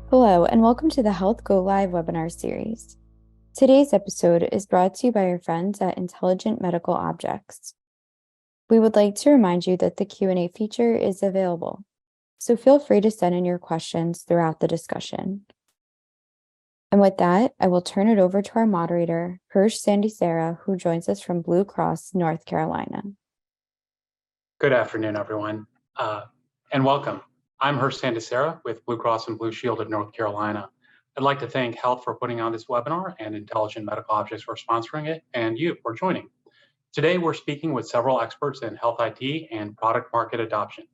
Hello, and welcome to the Health GoLIVE Webinar series. Today's episode is brought to you by our friends at Intelligent Medical Objects. We would like to remind you that the Q&A feature is available, so feel free to send in your questions throughout the discussion. And with that, I will turn it over to our moderator, Hirsch Sarah, who joins us from Blue Cross, North Carolina. Good afternoon, everyone, and welcome. I'm Hirsch Sarah with Blue Cross and Blue Shield of North Carolina. I'd like to thank Health for putting on this webinar and Intelligent Medical Objects for sponsoring it, and you for joining. Today, we're speaking with several experts in health IT and product market adoption.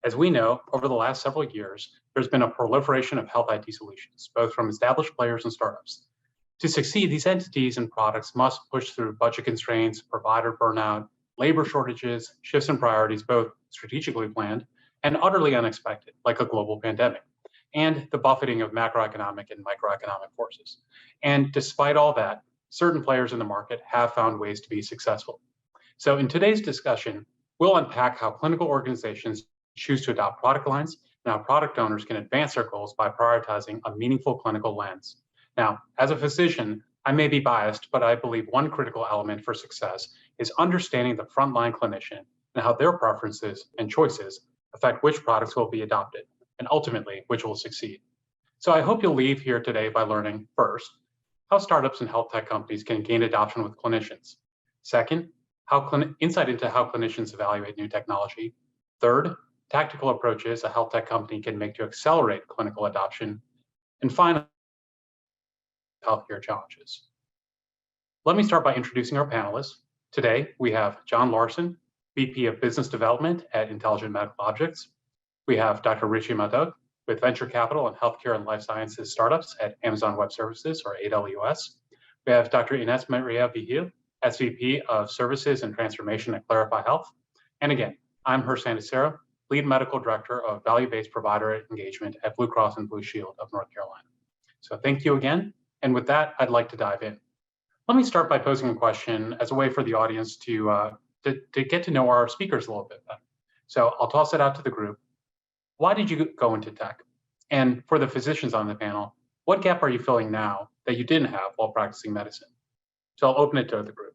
As we know, over the last several years, there's been a proliferation of health IT solutions, both from established players and startups. To succeed, these entities and products must push through budget constraints, provider burnout, labor shortages, shifts in priorities, both strategically planned and utterly unexpected, like a global pandemic, and the buffeting of macroeconomic and microeconomic forces. And despite all that, certain players in the market have found ways to be successful. So in today's discussion, we'll unpack how clinical organizations choose to adopt product lines and how product owners can advance their goals by prioritizing a meaningful clinical lens. Now, as a physician, I may be biased, but I believe one critical element for success is understanding the frontline clinician and how their preferences and choices affect which products will be adopted and ultimately which will succeed. So I hope you'll leave here today by learning, first, how startups and health tech companies can gain adoption with clinicians. Second, insight into how clinicians evaluate new technology. Third, tactical approaches a health tech company can make to accelerate clinical adoption. And finally, healthcare challenges. Let me start by introducing our panelists. Today, we have John Larson, VP of Business Development at Intelligent Medical Objects. We have Dr. Richie Madog with Venture Capital and Healthcare and Life Sciences Startups at Amazon Web Services, or AWS. We have Dr. Ines Maria Vigil, SVP of Services and Transformation at Clarify Health. And again, I'm Hirsch Sarah, Lead Medical Director of Value-Based Provider Engagement at Blue Cross and Blue Shield of North Carolina. So thank you again. And with that, I'd like to dive in. Let me start by posing a question as a way for the audience to get to know our speakers a little bit better. So I'll toss it out to the group. Why did you go into tech? And for the physicians on the panel, what gap are you filling now that you didn't have while practicing medicine? So I'll open it to the group.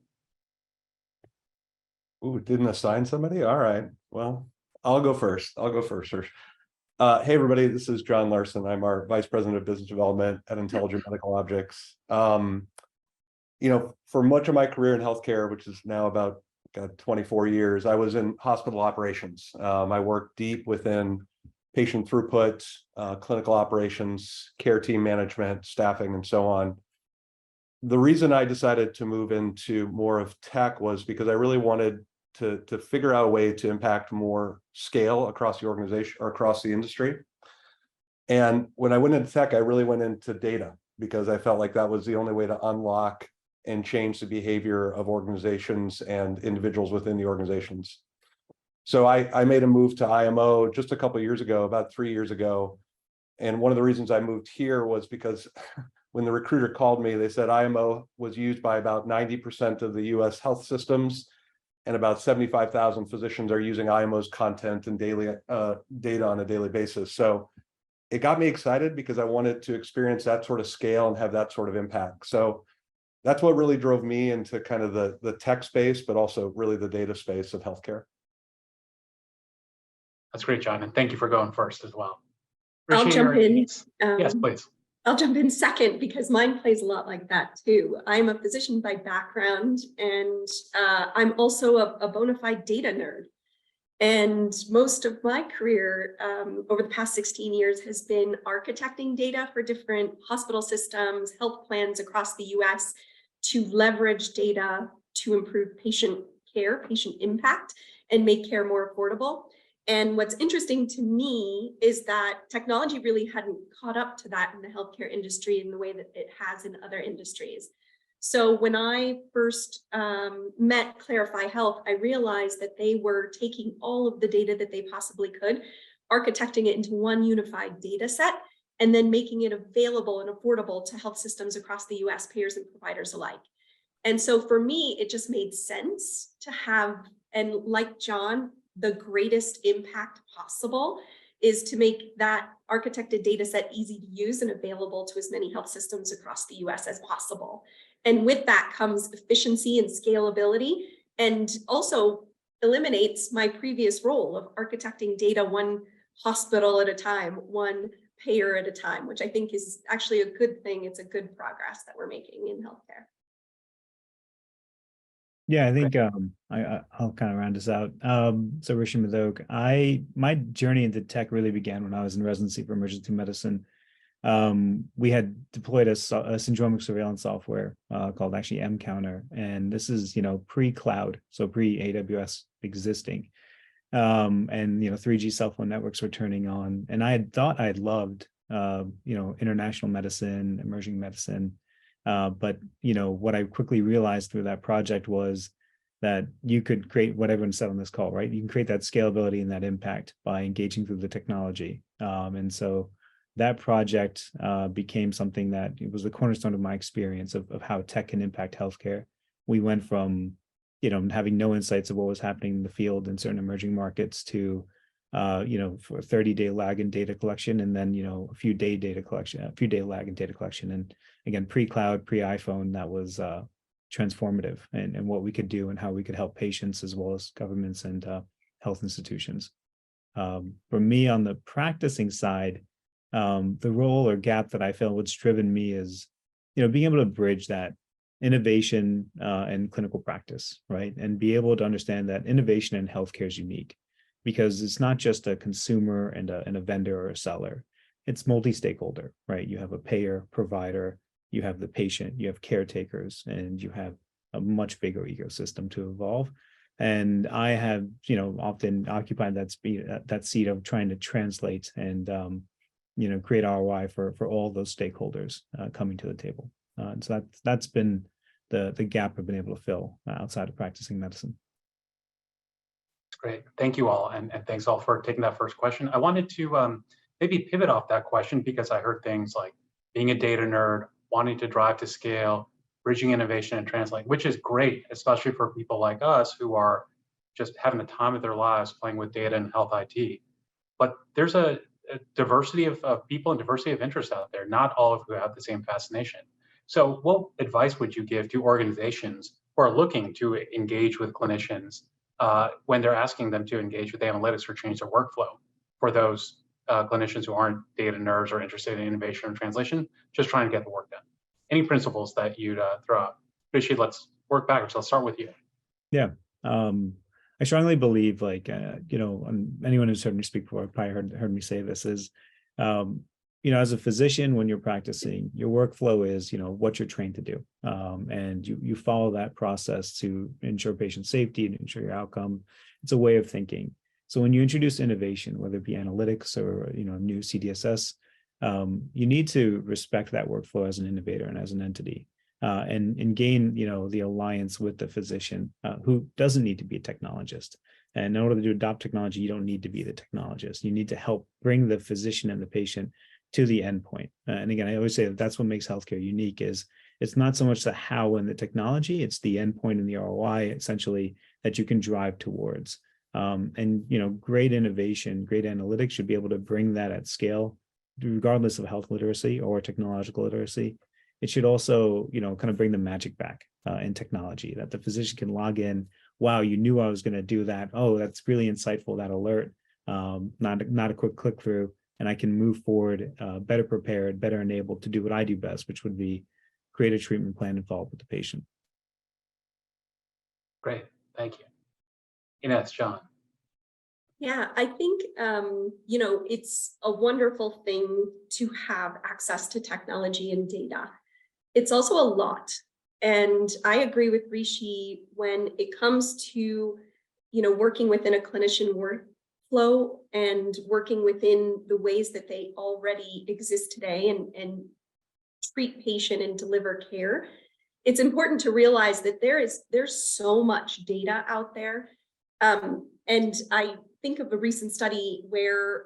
Ooh, didn't assign somebody? All right. Well, I'll go first. Hey, everybody, this is John Larson. I'm our Vice President of Business Development at Intelligent Medical Objects. For much of my career in healthcare, which is now about 24 years, I was in hospital operations. I worked deep within patient throughput, clinical operations, care team management, staffing, and so on. The reason I decided to move into more of tech was because I really wanted to figure out a way to impact more scale across the organization or across the industry. And when I went into tech, I really went into data because I felt like that was the only way to unlock and change the behavior of organizations and individuals within the organizations. So I made a move to IMO just a couple of years ago, about 3 years ago. And one of the reasons I moved here was because when the recruiter called me, they said IMO was used by about 90% of the US health systems, and about 75,000 physicians are using IMO's content and daily data on a daily basis. So it got me excited because I wanted to experience that sort of scale and have that sort of impact. So that's what really drove me into kind of the tech space, but also really the data space of healthcare. That's great, John, and thank you for going first as well. I'll jump in. Yes, please. I'll jump in second because mine plays a lot like that too. I'm a physician by background, and I'm also a bona fide data nerd. And most of my career over the past 16 years has been architecting data for different hospital systems, health plans across the US to leverage data to improve patient care, patient impact, and make care more affordable. And what's interesting to me is that technology really hadn't caught up to that in the healthcare industry in the way that it has in other industries. So when I first met Clarify Health, I realized that they were taking all of the data that they possibly could, architecting it into one unified data set, and then making it available and affordable to health systems across the US, payers and providers alike. And so for me, it just made sense to have, and like John, the greatest impact possible is to make that architected data set easy to use and available to as many health systems across the US as possible. And with that comes efficiency and scalability, and also eliminates my previous role of architecting data one hospital at a time, one payer at a time, which I think is actually a good thing. It's a good progress that we're making in healthcare. Yeah, I think I'll kind of round this out. So Rishi Madhok, my journey into tech really began when I was in residency for emergency medicine. We had deployed a syndromic surveillance software called actually mCounter, and this is pre-cloud, so pre-AWS existing, and 3G cell phone networks were turning on, and I had thought I had loved international medicine, emerging medicine. But what I quickly realized through that project was that you could create what everyone said on this call, right? You can create that scalability and that impact by engaging through the technology. And so that project became something that it was the cornerstone of my experience of how tech can impact healthcare. We went from having no insights of what was happening in the field in certain emerging markets to for a 30-day lag in data collection, and then a few day lag in data collection. And again, pre-cloud, pre-iPhone, that was transformative and what we could do and how we could help patients as well as governments and health institutions. For me, on the practicing side, the role or gap that I felt what's driven me is being able to bridge that innovation and clinical practice, right? And be able to understand that innovation in healthcare is unique, because it's not just a consumer and a vendor or a seller. It's multi-stakeholder, right? You have a payer, provider, you have the patient, you have caretakers, and you have a much bigger ecosystem to evolve. And I have, often occupied that seat of trying to translate and, create ROI for all those stakeholders coming to the table. And so that's been the gap I've been able to fill outside of practicing medicine. Great. Thank you all. And thanks all for taking that first question. I wanted to maybe pivot off that question, because I heard things like being a data nerd, wanting to drive to scale, bridging innovation and translate, which is great, especially for people like us who are just having the time of their lives playing with data and health IT. But there's a diversity of people and diversity of interests out there, not all of who have the same fascination. So what advice would you give to organizations who are looking to engage with clinicians when they're asking them to engage with analytics or change their workflow, for those clinicians who aren't data nerds or interested in innovation or translation, just trying to get the work done? Any principles that you'd throw out? Rishi, let's work backwards. Let's start with you. Yeah. I strongly believe, anyone who's heard me speak before probably heard me say this is, as a physician, when you're practicing, your workflow is, what you're trained to do. And you follow that process to ensure patient safety and ensure your outcome. It's a way of thinking. So when you introduce innovation, whether it be analytics or, new CDSS, you need to respect that workflow as an innovator and as an entity, and gain, the alliance with the physician who doesn't need to be a technologist. And in order to adopt technology, you don't need to be the technologist. You need to help bring the physician and the patient to the endpoint. And again, I always say that that's what makes healthcare unique. Is it's not so much the how and the technology, it's the endpoint and the ROI essentially that you can drive towards. And great innovation, great analytics should be able to bring that at scale, regardless of health literacy or technological literacy. It should also, kind of bring the magic back in technology, that the physician can log in. Wow, you knew I was going to do that. Oh, that's really insightful, that alert. Not a quick click through. And I can move forward better prepared, better enabled to do what I do best, which would be create a treatment plan and follow up with the patient. Great, thank you. Ines, John. Yeah, I think, it's a wonderful thing to have access to technology and data. It's also a lot. And I agree with Rishi when it comes to, working within a clinician workflow and working within the ways that they already exist today and treat patient and deliver care. It's important to realize that there's so much data out there. And I think of a recent study where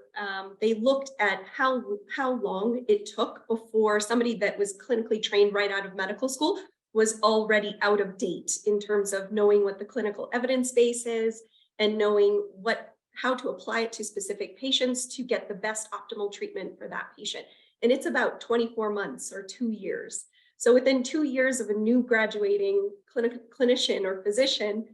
they looked at how long it took before somebody that was clinically trained right out of medical school was already out of date in terms of knowing what the clinical evidence base is and knowing how to apply it to specific patients to get the best optimal treatment for that patient. And it's about 24 months or 2 years. So within 2 years of a new graduating clinician or physician,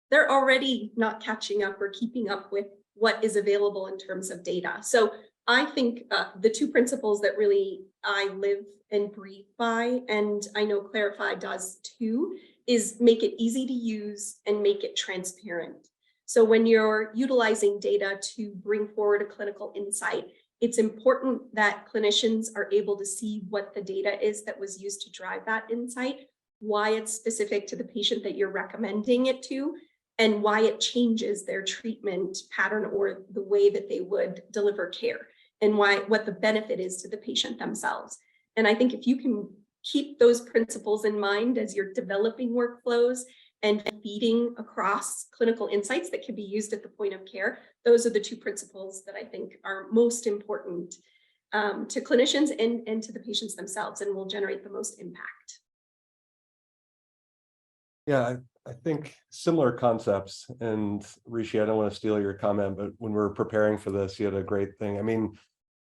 they're already not catching up or keeping up with what is available in terms of data. So I think the two principles that really I live and breathe by, and I know Clarify does too, is make it easy to use and make it transparent. So when you're utilizing data to bring forward a clinical insight, it's important that clinicians are able to see what the data is that was used to drive that insight, why it's specific to the patient that you're recommending it to, and why it changes their treatment pattern or the way that they would deliver care, and what the benefit is to the patient themselves. And I think if you can keep those principles in mind as you're developing workflows and feeding across clinical insights that can be used at the point of care, those are the two principles that I think are most important to clinicians and to the patients themselves, and will generate the most impact. Yeah, I think similar concepts. And Rishi, I don't want to steal your comment, but when we were preparing for this, you had a great thing. I mean,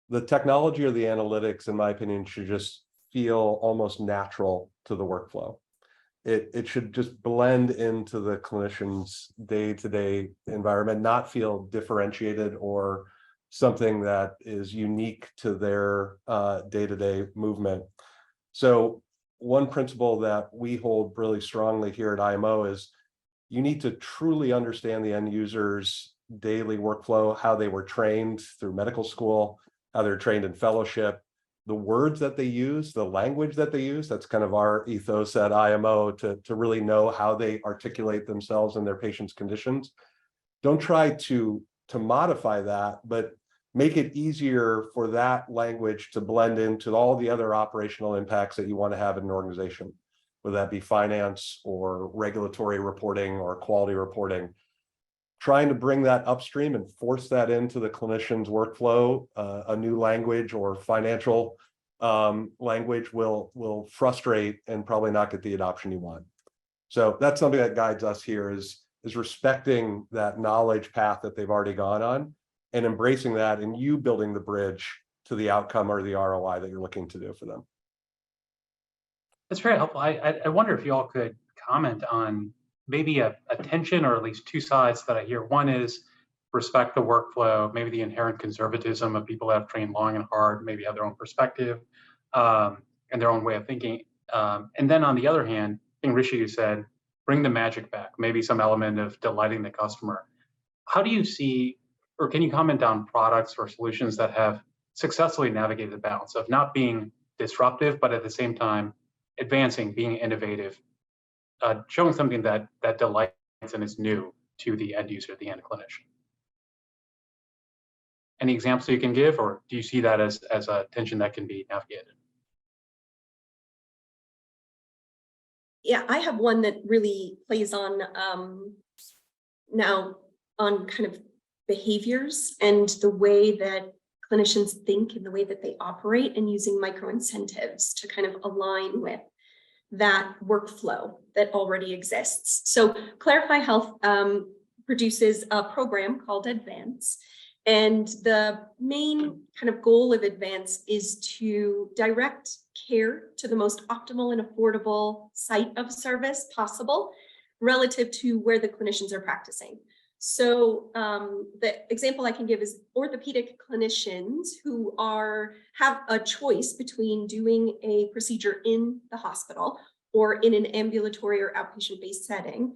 the technology or the analytics, in my opinion, should just feel almost natural to the workflow. It should just blend into the clinician's day-to-day environment, not feel differentiated or something that is unique to their day-to-day movement. So one principle that we hold really strongly here at IMO is you need to truly understand the end user's daily workflow, how they were trained through medical school, how they're trained in fellowship, the words that they use, the language that they use. That's kind of our ethos at IMO, to really know how they articulate themselves and their patients' conditions. Don't try to modify that, but make it easier for that language to blend into all the other operational impacts that you want to have in an organization, whether that be finance or regulatory reporting or quality reporting. Trying to bring that upstream and force that into the clinician's workflow, a new language or financial language will frustrate and probably not get the adoption you want. So that's something that guides us here is respecting that knowledge path that they've already gone on and embracing that, and you building the bridge to the outcome or the ROI that you're looking to do for them. That's very helpful. I wonder if you all could comment on maybe a tension, or at least two sides that I hear. One is respect the workflow, maybe the inherent conservatism of people that have trained long and hard, maybe have their own perspective and their own way of thinking. And then on the other hand, I think Rishi, you said, bring the magic back, maybe some element of delighting the customer. How do you see, or can you comment on products or solutions that have successfully navigated the balance of not being disruptive, but at the same time advancing, being innovative, showing something that delights and is new to the end user, the end clinician? Any examples you can give, or do you see that as a tension that can be navigated? Yeah, I have one that really plays on now on kind of behaviors and the way that clinicians think and the way that they operate, and using micro incentives to kind of align with that workflow that already exists. So Clarify Health produces a program called Advance. And the main kind of goal of Advance is to direct care to the most optimal and affordable site of service possible relative to where the clinicians are practicing. So the example I can give is orthopedic clinicians who have a choice between doing a procedure in the hospital or in an ambulatory or outpatient-based setting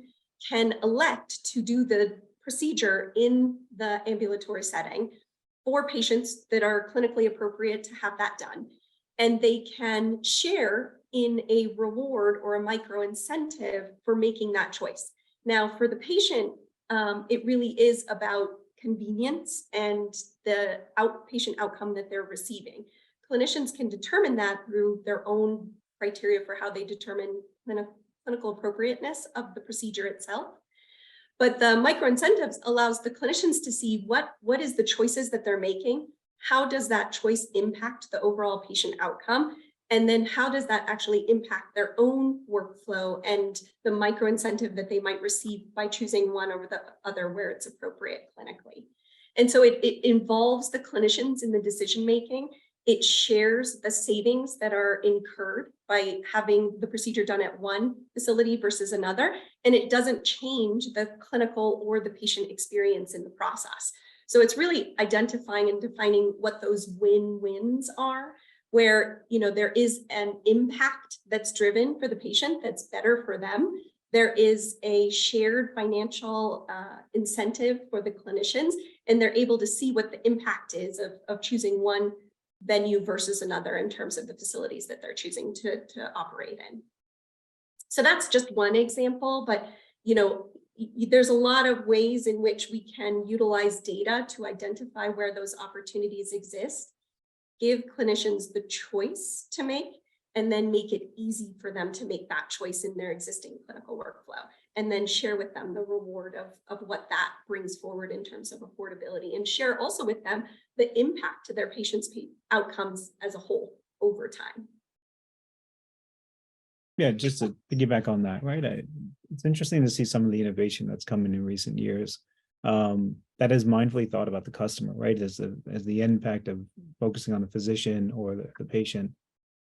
can elect to do the procedure in the ambulatory setting for patients that are clinically appropriate to have that done. And they can share in a reward or a micro incentive for making that choice. Now, for the patient, it really is about convenience and the outpatient outcome that they're receiving. Clinicians can determine that through their own criteria for how they determine clinical appropriateness of the procedure itself. But the micro incentives allows the clinicians to see what is the choices that they're making, how does that choice impact the overall patient outcome, and then how does that actually impact their own workflow and the micro incentive that they might receive by choosing one over the other where it's appropriate clinically. And so it involves the clinicians in the decision-making. It shares the savings that are incurred by having the procedure done at one facility versus another. And it doesn't change the clinical or the patient experience in the process. So it's really identifying and defining what those win-wins are, where, you know, there is an impact that's driven for the patient that's better for them. There is a shared financial incentive for the clinicians, and they're able to see what the impact is of choosing one venue versus another in terms of the facilities that they're choosing to operate in. So that's just one example, but, you know, there's a lot of ways in which we can utilize data to identify where those opportunities exist, give clinicians the choice to make, and then make it easy for them to make that choice in their existing clinical workflow, and then share with them the reward of what that brings forward in terms of affordability, and share also with them the impact to their patients' outcomes as a whole over time. Yeah, just to piggyback on that, right? It's interesting to see some of the innovation that's come in recent years that is mindfully thought about the customer, right? As the impact of focusing on the physician or the patient.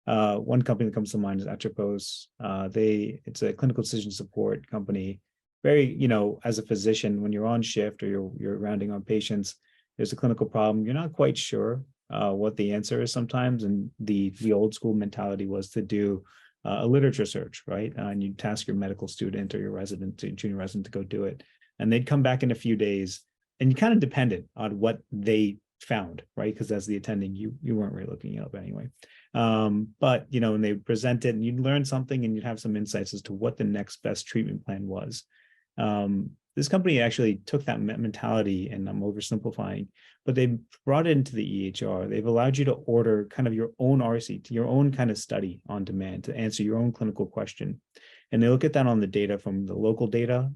One company that comes to mind is Atropos. It's a clinical decision support company. Very, you know, as a physician, when you're on shift or you're rounding on patients, there's a clinical problem, you're not quite sure what the answer is sometimes. And the old school mentality was to do a literature search, right? And you task your medical student or your resident, junior resident, to go do it. And they'd come back in a few days, and you kind of depended on what they found, right? Because as the attending, you weren't really looking it up anyway. But, you know, when they present it and you'd learn something and you'd have some insights as to what the next best treatment plan was. This company actually took that mentality, and I'm oversimplifying, but they brought it into the EHR. They've allowed you to order kind of your own RCT, your own kind of study on demand to answer your own clinical question. And they look at that on the data from the local data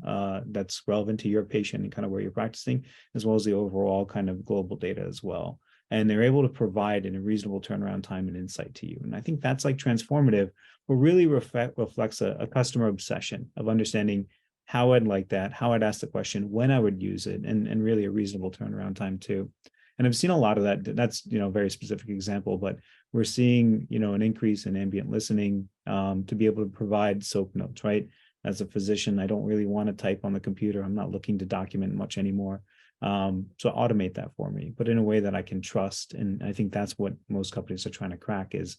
that's relevant to your patient and kind of where you're practicing, as well as the overall kind of global data as well. And they're able to provide in a reasonable turnaround time and insight to you. And I think that's like transformative, but really reflects a customer obsession of understanding how I'd like that, how I'd ask the question, when I would use it, and really a reasonable turnaround time too. And I've seen a lot of that. That's, you know, a very specific example, but we're seeing, you know, an increase in ambient listening to be able to provide SOAP notes, right? As a physician, I don't really want to type on the computer. I'm not looking to document much anymore. So automate that for me, but in a way that I can trust. And I think that's what most companies are trying to crack is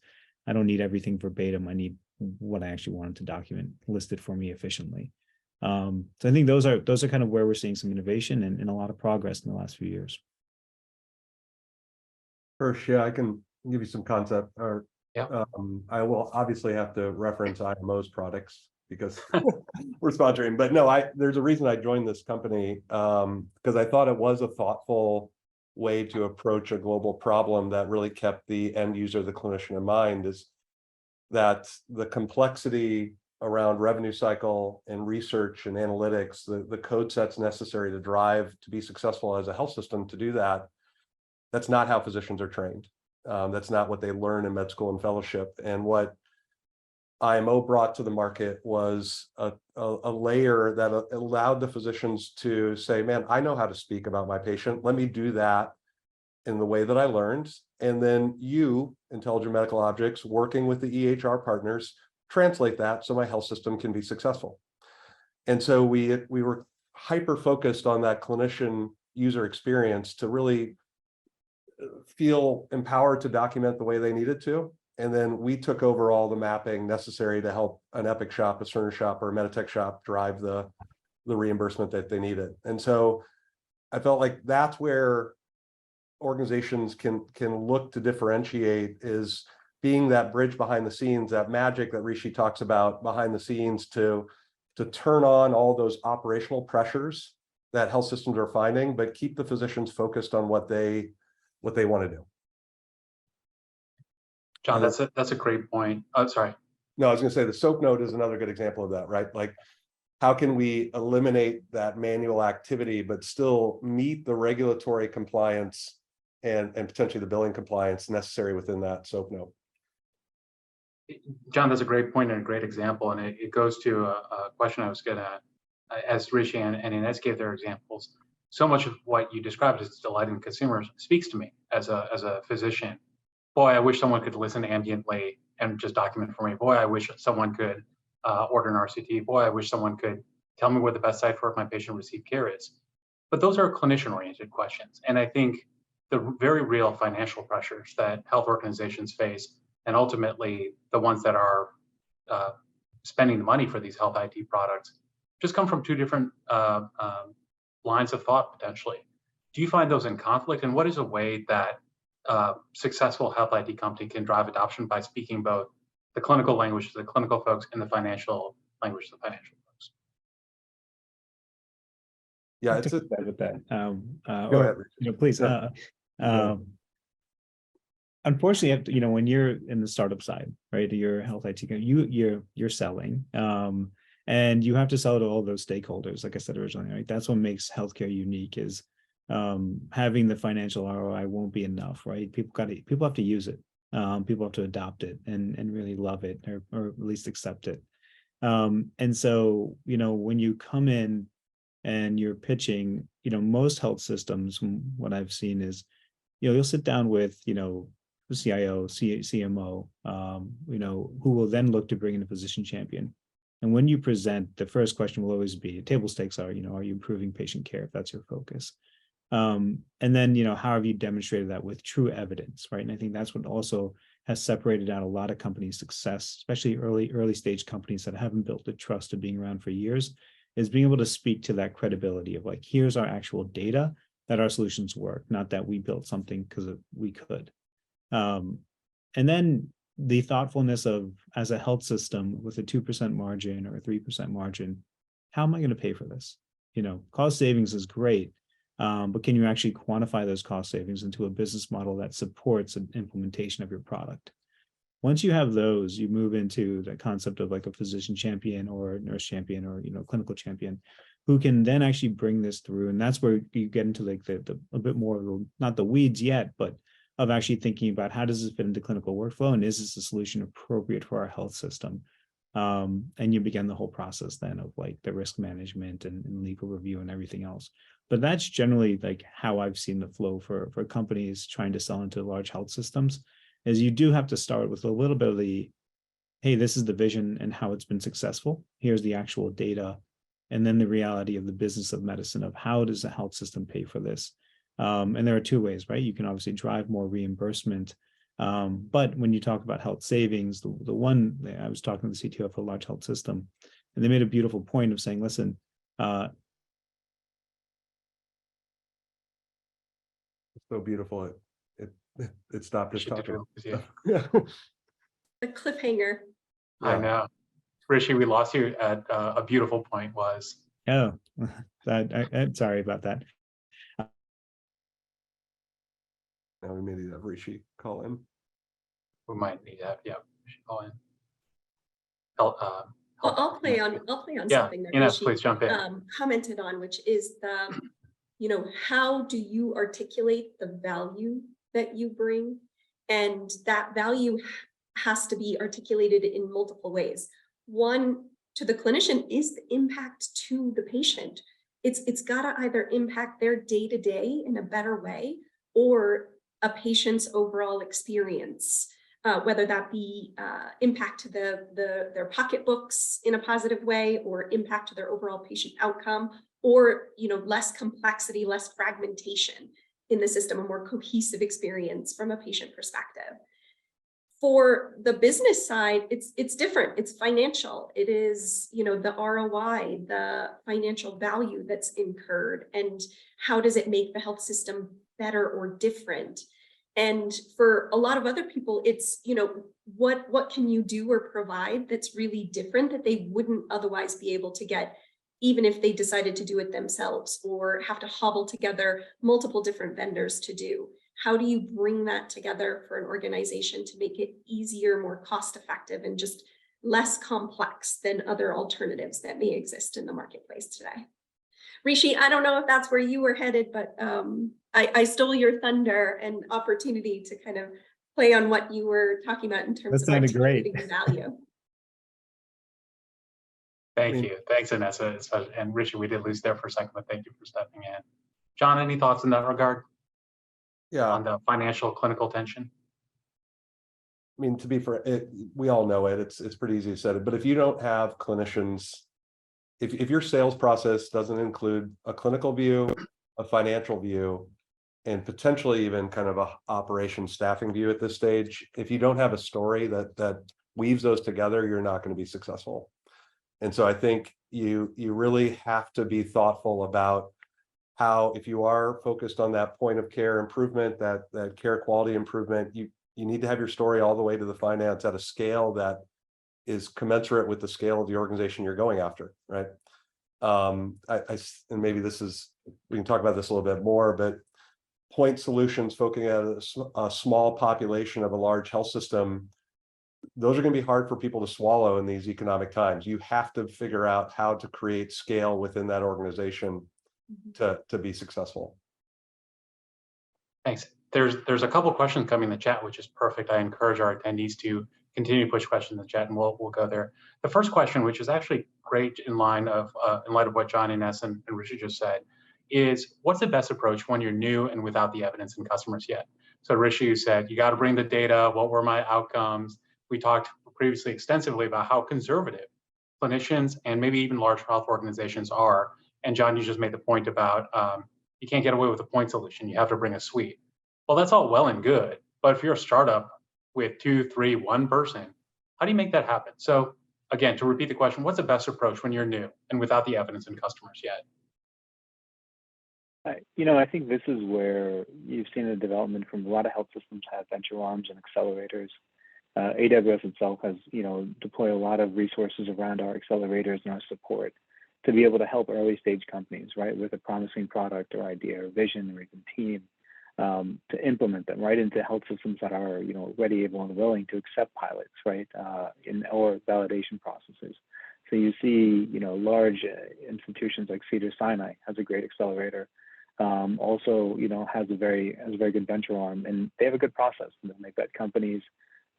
I don't need everything verbatim. I need what I actually wanted to document listed for me efficiently. So I think those are kind of where we're seeing some innovation and a lot of progress in the last few years. First, yeah, I can give you some concept. Or Yeah. I will obviously have to reference IMO's products because we're sponsoring. But no, there's a reason I joined this company because I thought it was a thoughtful way to approach a global problem that really kept the end user, the clinician in mind. Is that the complexity around revenue cycle and research and analytics, the code sets necessary to drive to be successful as a health system to do that. That's not how physicians are trained. That's not what they learn in med school and fellowship. And what IMO brought to the market was a layer that allowed the physicians to say, man, I know how to speak about my patient. Let me do that in the way that I learned. And then you, Intelligent Medical Objects, working with the EHR partners, translate that so my health system can be successful. And so we were hyper focused on that clinician user experience to really feel empowered to document the way they needed to. And then we took over all the mapping necessary to help an Epic shop, a Cerner shop, or a Meditech shop drive the reimbursement that they needed. And so I felt like that's where organizations can look to differentiate, is being that bridge behind the scenes, that magic that Rishi talks about behind the scenes to turn on all those operational pressures that health systems are finding, but keep the physicians focused on what they want to do. John, that's a great point. Oh, sorry. No, I was going to say the SOAP note is another good example of that, right? Like, how can we eliminate that manual activity, but still meet the regulatory compliance and potentially the billing compliance necessary within that SOAP note? John, that's a great point and a great example. And it goes to a question I was going to, as Rishi and Inez gave their examples, so much of what you described as delighting consumers speaks to me as a physician. Boy, I wish someone could listen ambiently and just document for me. Boy, I wish someone could order an RCT. Boy, I wish someone could tell me where the best site for my patient received care is. But those are clinician-oriented questions. And I think the very real financial pressures that health organizations face, and ultimately the ones that are spending the money for these health IT products, just come from two different lines of thought, potentially. Do you find those in conflict? And what is a way that successful health IT company can drive adoption by speaking both the clinical language to the clinical folks and the financial language to the financial folks? Yeah, it's a, with that. go ahead. Please. Yeah. Unfortunately, when you're in the startup side, right, you're a health IT, you're selling, and you have to sell to all those stakeholders. Like I said originally, right, that's what makes healthcare unique. Is having the financial ROI won't be enough, right? People have to use it. People have to adopt it and really love it, or at least accept it. And so, when you come in and you're pitching, most health systems, what I've seen is, you'll sit down with, the CIO, CMO, who will then look to bring in a physician champion. And when you present, the first question will always be, table stakes are, are you improving patient care, if that's your focus? And then, how have you demonstrated that with true evidence, right? And I think that's what also has separated out a lot of companies' success, especially early stage companies that haven't built the trust of being around for years, is being able to speak to that credibility of like, here's our actual data that our solutions work, not that we built something because we could. And then the thoughtfulness of, as a health system with a 2% margin or a 3% margin, how am I going to pay for this? Cost savings is great, but can you actually quantify those cost savings into a business model that supports an implementation of your product? Once you have those, you move into the concept of like a physician champion or a nurse champion or clinical champion, who can then actually bring this through. And that's where you get into like the a bit more of the, not the weeds yet, but of actually thinking about how does this fit into clinical workflow, and is this a solution appropriate for our health system? And you begin the whole process then of like the risk management and legal review and everything else. But that's generally like how I've seen the flow for companies trying to sell into large health systems, is you do have to start with a little bit of the, hey, this is the vision and how it's been successful. Here's the actual data. And then the reality of the business of medicine of how does the health system pay for this? And there are two ways, right? You can obviously drive more reimbursement. But when you talk about health savings, the one, I was talking to the CTO of a large health system, and they made a beautiful point of saying, listen, it's so beautiful. It stopped us talking. The cliffhanger. I know. Rishi, we lost you at a beautiful point was. Oh, I'm sorry about that. Now we may need to have Rishi call in. We might need to have, we should call in. I'll play on something that Ines, Rishi please jump in. Commented on, which is the, how do you articulate the value that you bring? And that value has to be articulated in multiple ways. One, to the clinician, is the impact to the patient. It's got to either impact their day-to-day in a better way, or a patient's overall experience, whether that be impact to their pocketbooks in a positive way, or impact to their overall patient outcome, or less complexity, less fragmentation in the system, a more cohesive experience from a patient perspective. For the business side, it's different. It's financial. It is, the ROI, the financial value that's incurred, and how does it make the health system better or different? And for a lot of other people, it's, what can you do or provide that's really different that they wouldn't otherwise be able to get, even if they decided to do it themselves or have to hobble together multiple different vendors to do. How do you bring that together for an organization to make it easier, more cost effective, and just less complex than other alternatives that may exist in the marketplace today? Rishi, I don't know if that's where you were headed, but I stole your thunder and opportunity to kind of play on what you were talking about in terms of articulating the value. Thank you. Thanks, Inessa. And Rishi, we did lose there for a second, but thank you for stepping in. John, any thoughts in that regard Yeah, on the financial clinical tension? I mean, to be fair, we all know it. It's pretty easy to say it, but if you don't have clinicians, if your sales process doesn't include a clinical view, a financial view, and potentially even kind of a operation staffing view at this stage, if you don't have a story that weaves those together, you're not going to be successful. And so I think you really have to be thoughtful about how, if you are focused on that point of care improvement, that care quality improvement, you need to have your story all the way to the finance at a scale that is commensurate with the scale of the organization you're going after, right? And maybe this is, we can talk about this a little bit more, but point solutions focusing at a small population of a large health system, those are going to be hard for people to swallow in these economic times. You have to figure out how to create scale within that organization to be successful. Thanks. There's a couple questions coming in the chat, which is perfect. I encourage our attendees to continue to push questions in the chat, and we'll go there. The first question, which is actually great in light of what John, Ines, and Rishi just said, is what's the best approach when you're new and without the evidence in customers yet? So Rishi, you said you got to bring the data. What were my outcomes? We talked previously extensively about how conservative clinicians and maybe even large health organizations are. And John, you just made the point about you can't get away with a point solution. You have to bring a suite. Well, that's all well and good, but if you're a startup with 2, 3, 1 person, how do you make that happen? So again, to repeat the question, what's the best approach when you're new and without the evidence in customers yet? I think this is where you've seen the development from a lot of health systems have venture arms and accelerators. AWS itself has, deployed a lot of resources around our accelerators and our support to be able to help early stage companies, right, with a promising product or idea or vision or even team, to implement them right into health systems that are, ready, able, and willing to accept pilots, right, or validation processes. So you see, large institutions like Cedars-Sinai has a great accelerator. Also, has a very good venture arm, and they have a good process. And they've got companies,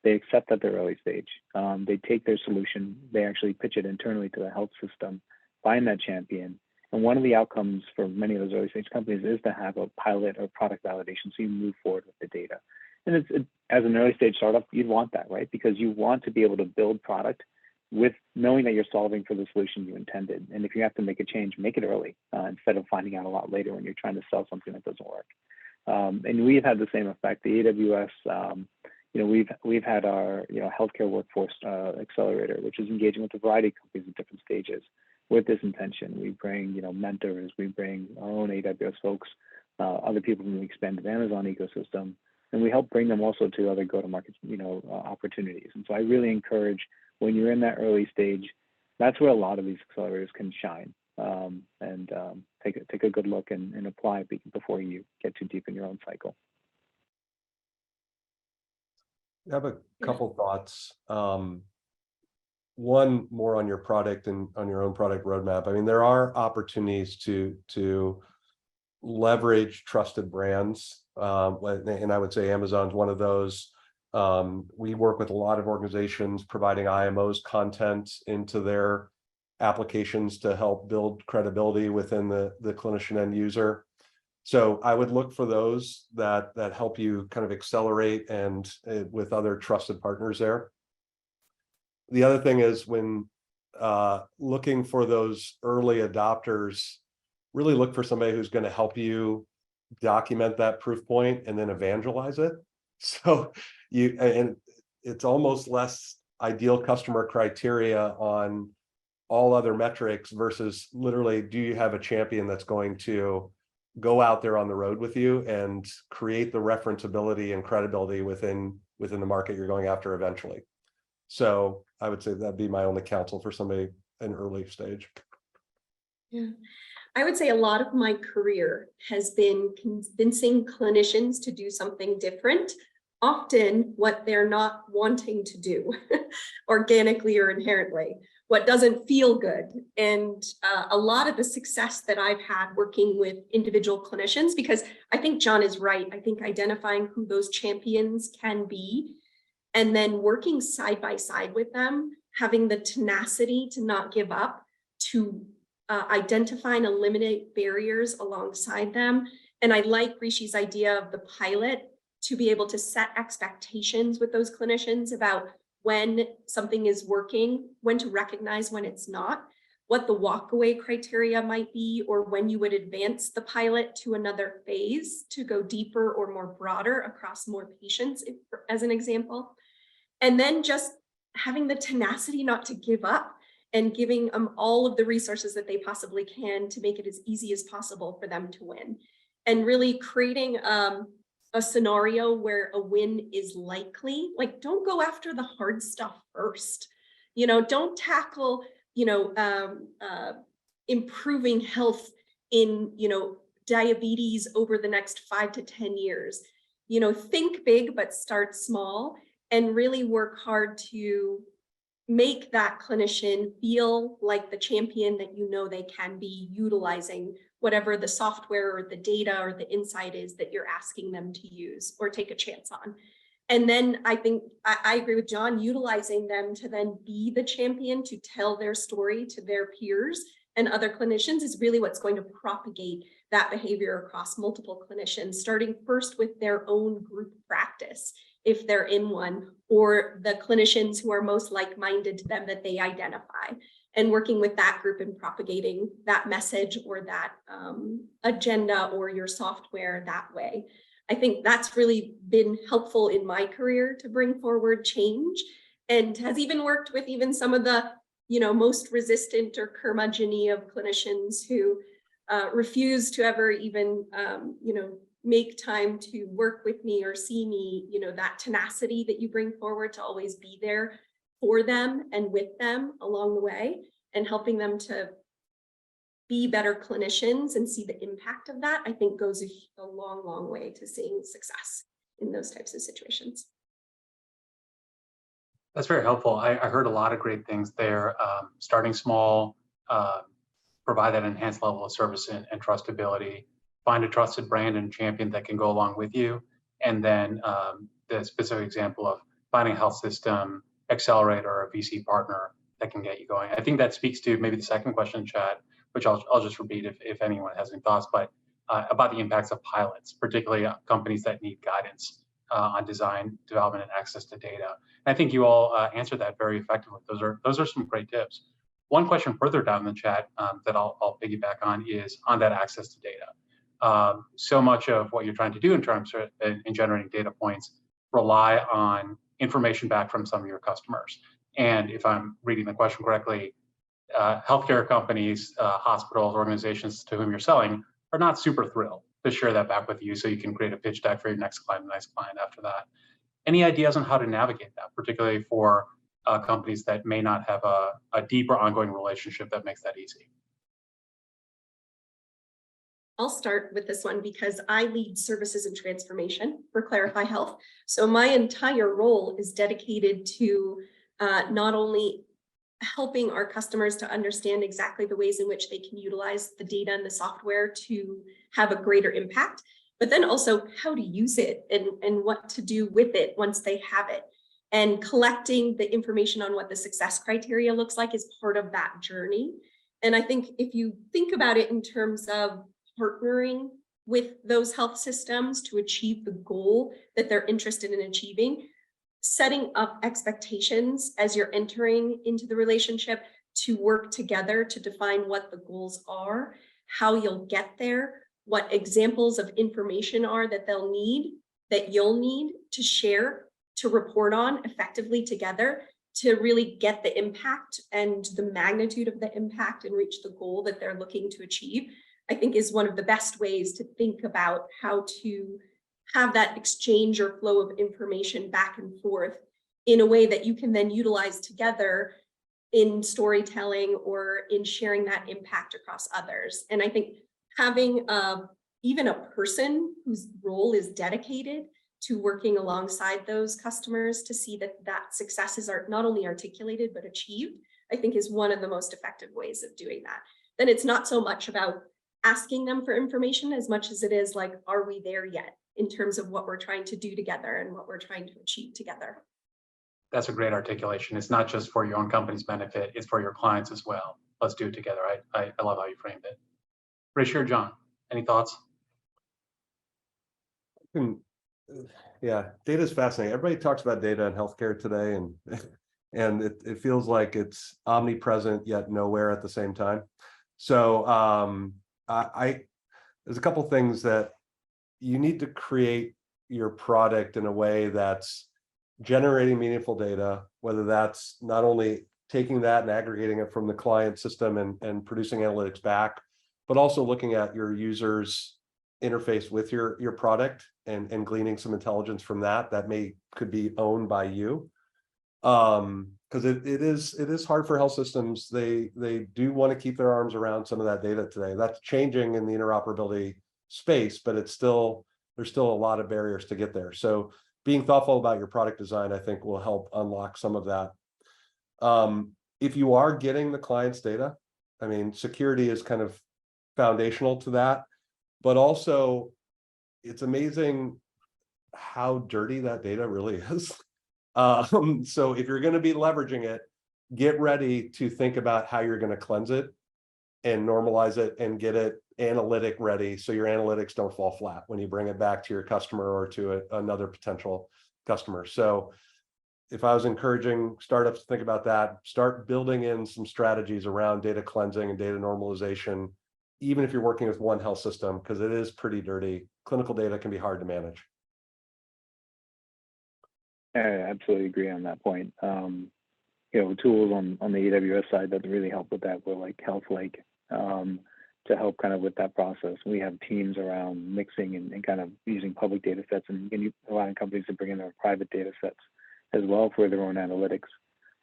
they accept that they're early stage. They take their solution, they actually pitch it internally to the health system, find that champion. And one of the outcomes for many of those early stage companies is to have a pilot or product validation, so you move forward with the data. And as an early stage startup, you'd want that, right? Because you want to be able to build product with knowing that you're solving for the solution you intended. And if you have to make a change, make it early instead of finding out a lot later when you're trying to sell something that doesn't work. And we've had the same effect. The AWS, we've had our healthcare workforce accelerator, which is engaging with a variety of companies at different stages with this intention. We bring mentors, we bring our own AWS folks, other people from the expanded Amazon ecosystem, and we help bring them also to other go-to-market opportunities. And so I really encourage, when you're in that early stage, that's where a lot of these accelerators can shine, and take a good look and apply before you get too deep in your own cycle. I have a couple thoughts. One more on your product and on your own product roadmap. I mean, there are opportunities to leverage trusted brands, and I would say Amazon's one of those. We work with a lot of organizations providing IMOs content into their applications to help build credibility within the clinician end user. So I would look for those that help you kind of accelerate and with other trusted partners there. The other thing is, when looking for those early adopters, really look for somebody who's going to help you document that proof point and then evangelize it. So and it's almost less ideal customer criteria on all other metrics versus literally, do you have a champion that's going to go out there on the road with you and create the referenceability and credibility within the market you're going after eventually. So I would say that'd be my only counsel for somebody in early stage. Yeah, I would say a lot of my career has been convincing clinicians to do something different, often what they're not wanting to do organically or inherently, what doesn't feel good. And a lot of the success that I've had working with individual clinicians, because I think John is right, I think identifying who those champions can be, and then working side by side with them, having the tenacity to not give up, to identify and eliminate barriers alongside them. And I like Rishi's idea of the pilot to be able to set expectations with those clinicians about when something is working, when to recognize when it's not, what the walkaway criteria might be, or when you would advance the pilot to another phase to go deeper or more broader across more patients, as an example. And then just having the tenacity not to give up and giving them all of the resources that they possibly can to make it as easy as possible for them to win. And really creating a scenario where a win is likely. Like, don't go after the hard stuff first. You know, don't tackle, improving health in, diabetes over the next 5 to 10 years. Think big, but start small, and really work hard to make that clinician feel like the champion that they can be, utilizing whatever the software or the data or the insight is that you're asking them to use or take a chance on. And then I think I agree with John, utilizing them to then be the champion, to tell their story to their peers and other clinicians is really what's going to propagate that behavior across multiple clinicians, starting first with their own group practice, if they're in one, or the clinicians who are most like-minded to them that they identify, and working with that group and propagating that message or that agenda or your software that way. I think that's really been helpful in my career to bring forward change, and has even worked with even some of the most resistant or curmudgeon-y of clinicians who refuse to ever even make time to work with me or see me. That tenacity that you bring forward to always be there for them and with them along the way, and helping them to be better clinicians and see the impact of that, I think goes a long, long way to seeing success in those types of situations. That's very helpful. I heard a lot of great things there. Starting small, provide that enhanced level of service and trustability, find a trusted brand and champion that can go along with you. And then the specific example of finding a health system accelerator or a VC partner that can get you going. I think that speaks to maybe the second question in chat, which I'll just repeat if anyone has any thoughts, but about the impacts of pilots, particularly companies that need guidance on design, development, and access to data. And I think you all answered that very effectively. Those are some great tips. One question further down in the chat that I'll piggyback on is on that access to data. So much of what you're trying to do in terms of in generating data points rely on information back from some of your customers. And if I'm reading the question correctly, healthcare companies, hospitals, organizations to whom you're selling are not super thrilled to share that back with you, so you can create a pitch deck for your next client, after that. Any ideas on how to navigate that, particularly for companies that may not have a deeper ongoing relationship that makes that easy? I'll start with this one because I lead services and transformation for Clarify Health. So my entire role is dedicated to not only helping our customers to understand exactly the ways in which they can utilize the data and the software to have a greater impact, but then also how to use it and what to do with it once they have it. And collecting the information on what the success criteria looks like is part of that journey. And I think if you think about it in terms of partnering with those health systems to achieve the goal that they're interested in achieving, setting up expectations as you're entering into the relationship to work together to define what the goals are, how you'll get there, what examples of information are that they'll need, that you'll need to share, to report on effectively together, to really get the impact and the magnitude of the impact and reach the goal that they're looking to achieve, I think is one of the best ways to think about how to have that exchange or flow of information back and forth in a way that you can then utilize together in storytelling or in sharing that impact across others. And I think having even a person whose role is dedicated to working alongside those customers to see that successes are not only articulated but achieved, I think is one of the most effective ways of doing that. Then it's not so much about asking them for information as much as it is like, are we there yet in terms of what we're trying to do together and what we're trying to achieve together? That's a great articulation. It's not just for your own company's benefit, it's for your clients as well. let's do it together. I love how you framed it. Rishi or John, any thoughts? Yeah, data is fascinating. Everybody talks about data in healthcare today, and and it feels like it's omnipresent yet nowhere at the same time. So there's a couple things that you need to create your product in a way that's generating meaningful data, whether that's not only taking that and aggregating it from the client system and producing analytics back, but also looking at your users' interface with your product and gleaning some intelligence from that could be owned by you. Because it is hard for health systems. They do want to keep their arms around some of that data today. That's changing in the interoperability space, but there's still a lot of barriers to get there. So being thoughtful about your product design, I think, will help unlock some of that. If you are getting the client's data, I mean, security is kind of foundational to that, but also it's amazing how dirty that data really is. So if you're going to be leveraging it, get ready to think about how you're going to cleanse it and normalize it and get it analytic ready, so your analytics don't fall flat when you bring it back to your customer or to another potential customer. So if I was encouraging startups to think about that, start building in some strategies around data cleansing and data normalization, even if you're working with one health system, because it is pretty dirty. Clinical data can be hard to manage. I absolutely agree on that point. Tools on the AWS side that really help with that were like HealthLake, to help kind of with that process. We have teams around mixing and kind of using public data sets and allowing companies to bring in their private data sets as well for their own analytics.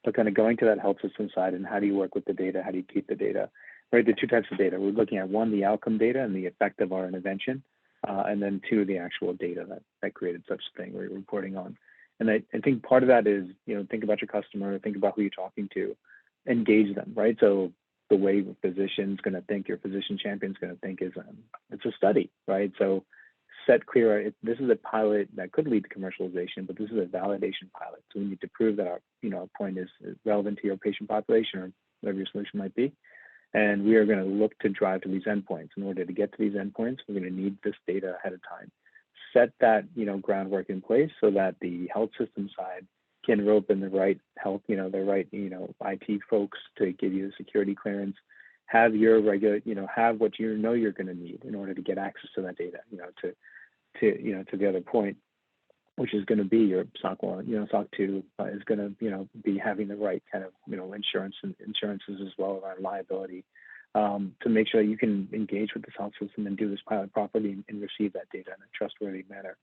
But kind of going to that health system side and how do you work with the data? How do you keep the data? Right, the two types of data. We're looking at one, the outcome data and the effect of our intervention, and then two, the actual data that created such a thing we're reporting on. And I think part of that is, think about your customer, think about who you're talking to, engage them, right? So the way a physician's going to think, your physician champion's going to think is, it's a study, right? So set clear, this is a pilot that could lead to commercialization, but this is a validation pilot. So we need to prove that our point is relevant to your patient population or whatever your solution might be. And we are going to look to drive to these endpoints. In order to get to these endpoints, we're going to need this data ahead of time. Set that groundwork in place so that the health system side can rope in the right health, the right IT folks to give you the security clearance. Have your regular, have what you're going to need in order to get access to that data. To the other point, which is going to be your SOC 1, SOC 2 is going to be having the right kind of insurances as well around liability. To make sure you can engage with this health system and do this pilot properly and receive that data in a trustworthy manner.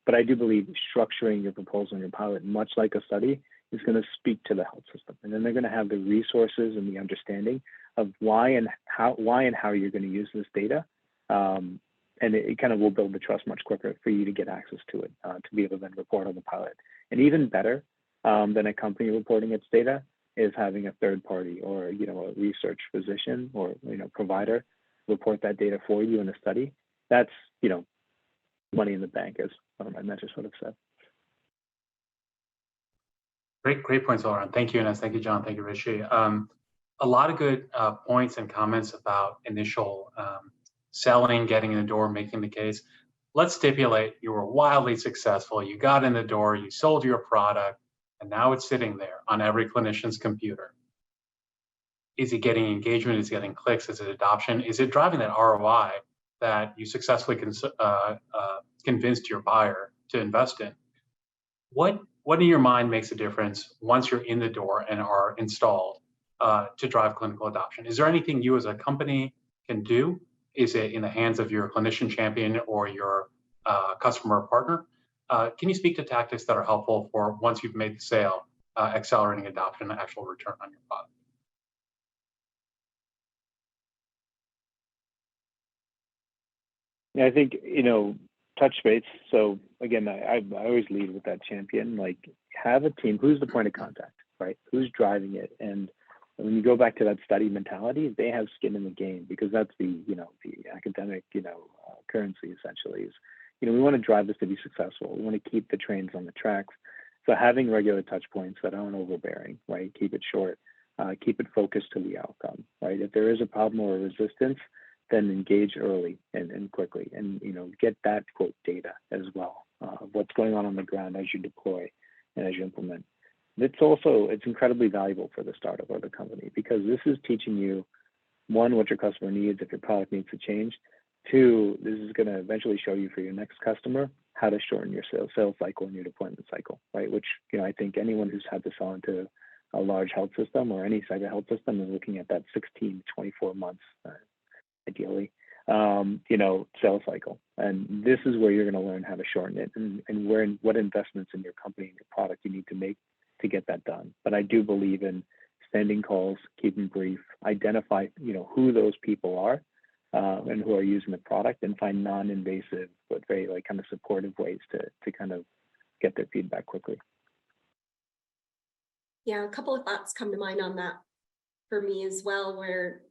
But I do believe structuring your proposal and your pilot, much like a study, is going to speak to the health system. And then they're going to have the resources and the understanding of why and how you're going to use this data. And it kind of will build the trust much quicker for you to get access to it, to be able to then report on the pilot. And even better than a company reporting its data is having a third party or a research physician or provider report that data for you in a study. That's money in the bank, as one of my mentors would have said. Great points all around. Thank you, Ines. Thank you, John. Thank you, Rishi. A lot of good points and comments about initial selling, getting in the door, making the case. Let's stipulate you were wildly successful. You got in the door, you sold your product, and now it's sitting there on every clinician's computer. Is it getting engagement? Is it getting clicks? Is it adoption? Is it driving that ROI that you successfully convinced your buyer to invest in? What in your mind makes a difference once you're in the door and are installed to drive clinical adoption? Is there anything you as a company can do? Is it in the hands of your clinician champion or your customer or partner? Can you speak to tactics that are helpful for once you've made the sale, accelerating adoption and actual return on your product? Yeah, I think, touch base. So again, I always lead with that champion, like have a team. Who's the point of contact, right? Who's driving it? And when you go back to that study mentality, they have skin in the game, because that's the academic, currency essentially is, we want to drive this to be successful. We want to keep the trains on the tracks. So having regular touch points that aren't overbearing, right? Keep it short. Keep it focused to the outcome, right? If there is a problem or a resistance, then engage early and quickly, and get that quote data as well. What's going on the ground as you deploy and as you implement. It's incredibly valuable for the startup or the company, because this is teaching you, one, what your customer needs if your product needs to change. Two, this is going to eventually show you for your next customer how to shorten your sales cycle and your deployment cycle, right? Which I think anyone who's had to sell into a large health system or any type of health system is looking at that 16 to 24 months, ideally, sales cycle. And this is where you're going to learn how to shorten it, and what investments in your company and your product you need to make to get that done. But I do believe in standing calls, keep them brief, identify who those people are, and who are using the product, and find non-invasive but very kind of supportive ways to kind of get their feedback quickly. Yeah, a couple of thoughts come to mind on that for me as well, where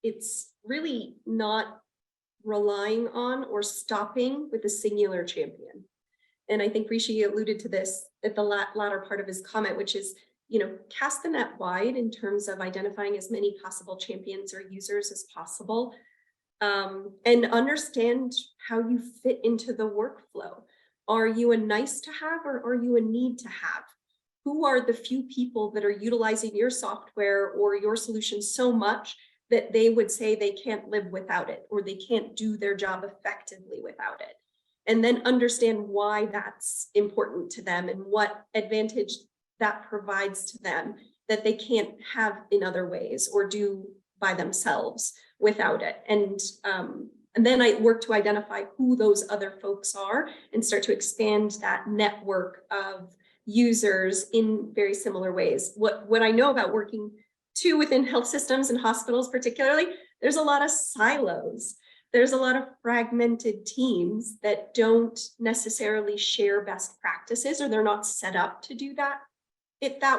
it's really not relying on or stopping with a singular champion. And I think Rishi alluded to this at the latter part of his comment, which is, cast the net wide in terms of identifying as many possible champions or users as possible, and understand how you fit into the workflow. Are you a nice to have, or are you a need to have? Who are the few people that are utilizing your software or your solution so much that they would say they can't live without it, or they can't do their job effectively without it? And then understand why that's important to them and what advantage that provides to them that they can't have in other ways or do by themselves without it. And then I work to identify who those other folks are and start to expand that network of users in very similar ways. What I know about working too within health systems and hospitals particularly, there's a lot of silos. There's a lot of fragmented teams that don't necessarily share best practices, or they're not set up to do that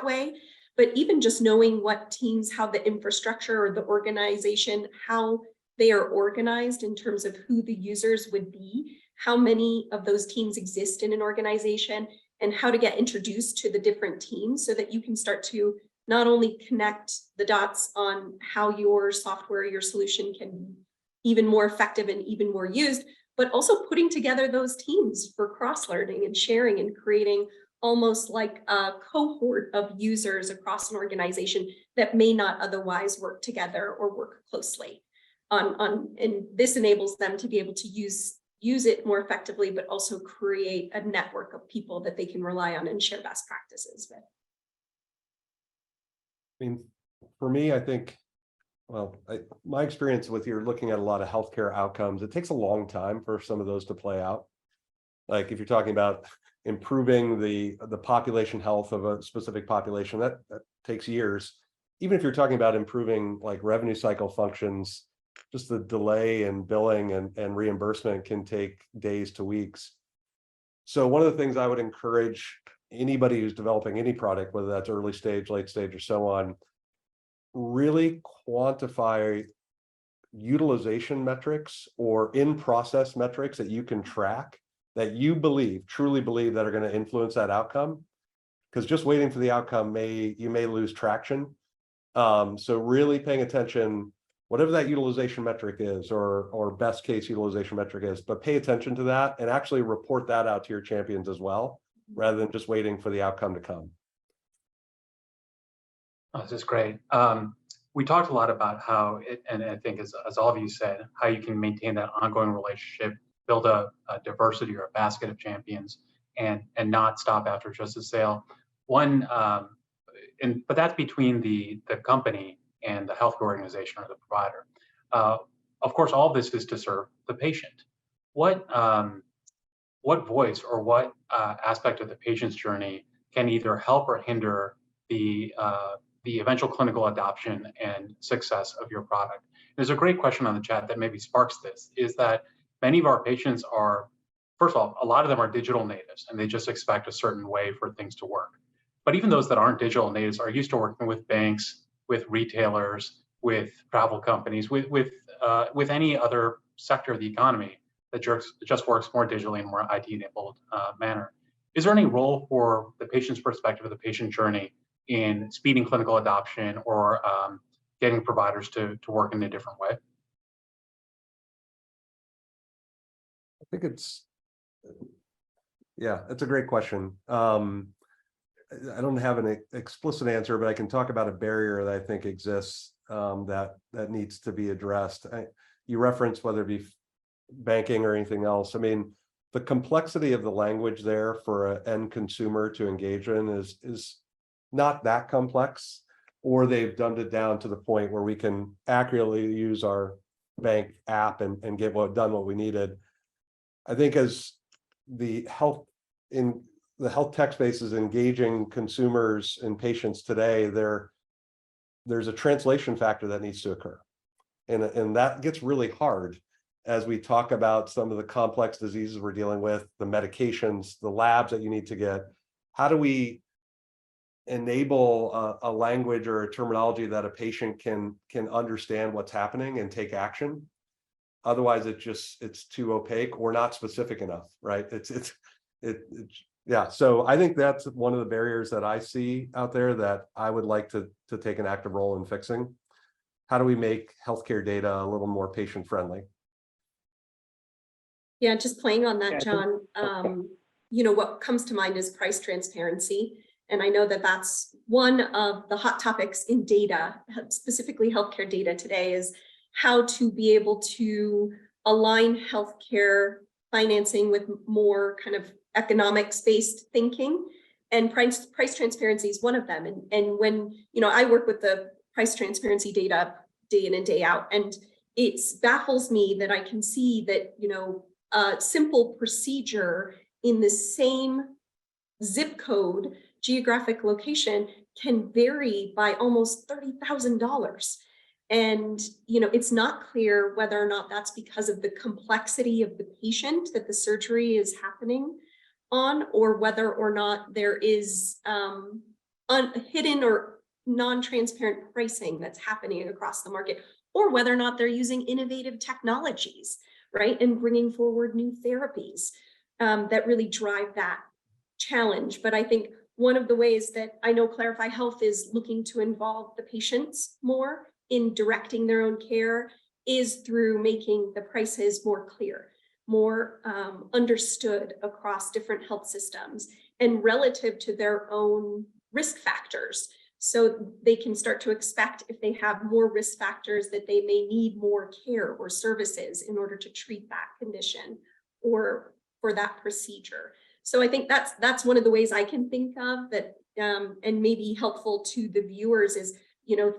way. But even just knowing what teams, how the infrastructure or the organization, how they are organized in terms of who the users would be, how many of those teams exist in an organization, and how to get introduced to the different teams so that you can start to not only connect the dots on how your software, your solution can be even more effective and even more used, but also putting together those teams for cross-learning and sharing and creating almost like a cohort of users across an organization that may not otherwise work together or work closely and this enables them to be able to use it more effectively, but also create a network of people that they can rely on and share best practices with. I mean, for me, I think, my experience with, you're looking at a lot of healthcare outcomes, it takes a long time for some of those to play out. Like if you're talking about improving the population health of a specific population, that takes years. Even if you're talking about improving like revenue cycle functions, just the delay in billing and reimbursement can take days to weeks. So one of the things I would encourage anybody who's developing any product, whether that's early stage, late stage, or so on, really quantify utilization metrics or in-process metrics that you can track, that you truly believe that are going to influence that outcome. Because just waiting for the outcome you may lose traction. So really paying attention, whatever that utilization metric is, or best case utilization metric is, but pay attention to that and actually report that out to your champions as well, rather than just waiting for the outcome to come. Oh, this is great. We talked a lot about how, and I think as all of you said, how you can maintain that ongoing relationship, build a diversity or a basket of champions, and not stop after just a sale. But that's between the company and the healthcare organization or the provider. Of course, all this is to serve the patient. What voice or what aspect of the patient's journey can either help or hinder the eventual clinical adoption and success of your product? There's a great question on the chat that maybe sparks this, is that many of our patients are, first of all, a lot of them are digital natives and they just expect a certain way for things to work. But even those that aren't digital natives are used to working with banks, with retailers, with travel companies, with any other sector of the economy that just works more digitally and more IT-enabled manner. Is there any role for the patient's perspective of the patient journey in speeding clinical adoption or getting providers to work in a different way? I think it's a great question. I don't have an explicit answer, but I can talk about a barrier that I think exists that needs to be addressed. You referenced whether it be banking or anything else. I mean, the complexity of the language there for an end consumer to engage in is not that complex, or they've dumbed it down to the point where we can accurately use our bank app and get done what we needed. I think as the health tech space is engaging consumers and patients today, there's a translation factor that needs to occur. And that gets really hard as we talk about some of the complex diseases we're dealing with, the medications, the labs that you need to get. How do we enable a language or a terminology that a patient can understand what's happening and take action? Otherwise, it's too opaque or not specific enough, right? Yeah. So I think that's one of the barriers that I see out there that I would like to take an active role in fixing. How do we make healthcare data a little more patient friendly? Yeah, just playing on that, Yeah, John, what comes to mind is price transparency. And I know that that's one of the hot topics in data, specifically healthcare data today, is how to be able to align healthcare financing with more kind of economics-based thinking. And price transparency is one of them. And when, I work with the price transparency data day in and day out, and it baffles me that I can see that, a simple procedure in the same zip code, geographic location can vary by almost $30,000. And, it's not clear whether or not that's because of the complexity of the patient that the surgery is happening on, or whether or not there is hidden or non-transparent pricing that's happening across the market, or whether or not they're using innovative technologies, right? And bringing forward new therapies that really drive that challenge. But I think one of the ways that I know Clarify Health is looking to involve the patients more in directing their own care is through making the prices more clear, more understood across different health systems and relative to their own risk factors. So they can start to expect, if they have more risk factors, that they may need more care or services in order to treat that condition or for that procedure. So I think that's one of the ways I can think of that, and maybe helpful to the viewers is,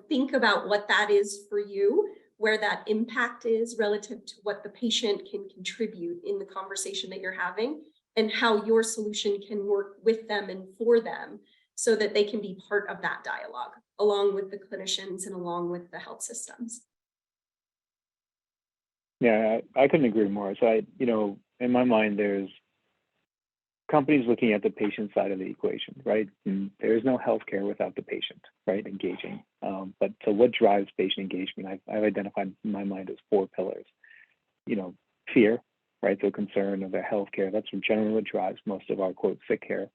think about what that is for you, where that impact is relative to what the patient can contribute in the conversation that you're having, and how your solution can work with them and for them so that they can be part of that dialogue, along with the clinicians and along with the health systems. Yeah, I couldn't agree more. So in my mind, there's companies looking at the patient side of the equation, right? And there is no healthcare without the patient, right? Engaging. But so what drives patient engagement? I've identified in my mind as 4 pillars. Fear, right? So concern of their healthcare. That's generally what drives most of our quote sick care.